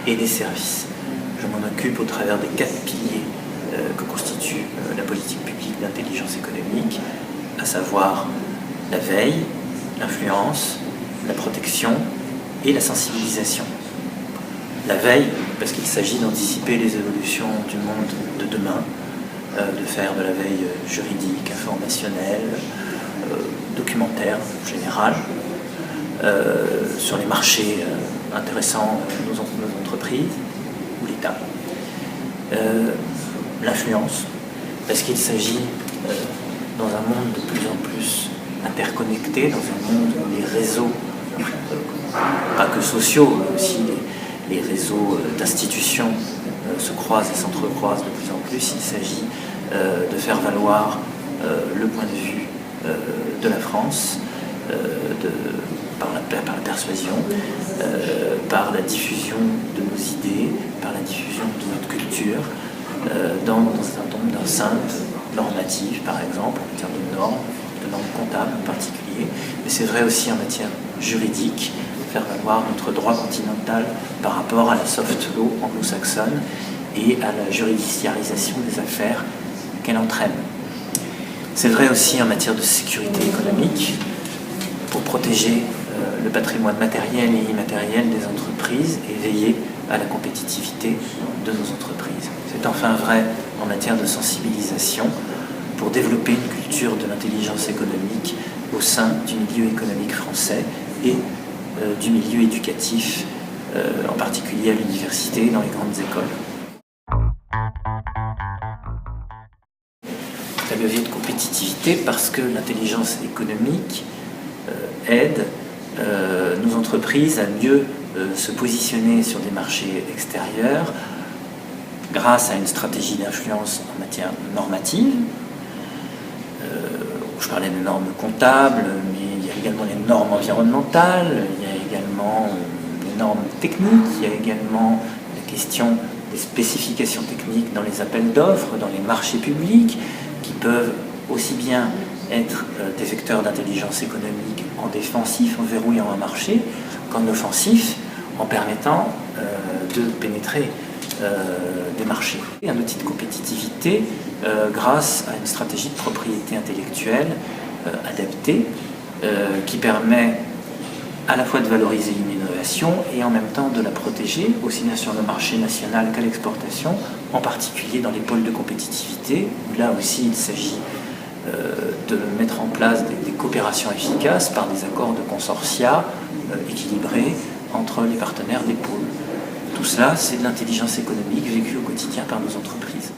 et des services. Je m'en occupe au travers des 4 piliers que constitue la politique publique d'intelligence économique, à savoir la veille, l'influence, la protection et la sensibilisation. La veille, parce qu'il s'agit d'anticiper les évolutions du monde de demain, de faire de la veille juridique, informationnelle, documentaire en général, sur les marchés intéressants nos entreprises ou l'État. L'influence, parce qu'il s'agit, dans un monde de plus en plus interconnecté, dans un monde où les réseaux, pas que sociaux, mais aussi les réseaux d'institutions se croisent et s'entrecroisent de plus en plus, il s'agit de faire valoir le point de vue de la France, par la persuasion, par la diffusion de nos idées, par la diffusion de notre culture, dans un certain nombre d'enceintes normatives, par exemple, en matière de normes comptables en particulier, mais c'est vrai aussi en matière juridique, faire valoir notre droit continental par rapport à la soft law anglo-saxonne et à la judiciarisation des affaires qu'elle entraîne. C'est vrai aussi en matière de sécurité économique, pour protéger le patrimoine matériel et immatériel des entreprises et veiller à la compétitivité de nos entreprises. C'est enfin vrai en matière de sensibilisation pour développer une culture de l'intelligence économique au sein du milieu économique français et du milieu éducatif, en particulier à l'université et dans les grandes écoles. C'est un levier de compétitivité parce que l'intelligence économique aide nos entreprises à mieux se positionner sur des marchés extérieurs grâce à une stratégie d'influence en matière normative. Je parlais des normes comptables, mais il y a également les normes environnementales, il y a également les normes techniques, il y a également la question des spécifications techniques dans les appels d'offres, dans les marchés publics, qui peuvent aussi bien être des vecteurs d'intelligence économique en défensif, en verrouillant un marché, qu'en offensif, en permettant de pénétrer des marchés. Et un outil de compétitivité grâce à une stratégie de propriété intellectuelle adaptée qui permet à la fois de valoriser une innovation et en même temps de la protéger, aussi bien sur le marché national qu'à l'exportation, en particulier dans les pôles de compétitivité, où là aussi il s'agit de mettre en place des coopérations efficaces par des accords de consortia équilibrés entre les partenaires des pôles. Tout cela, c'est de l'intelligence économique vécue au quotidien par nos entreprises.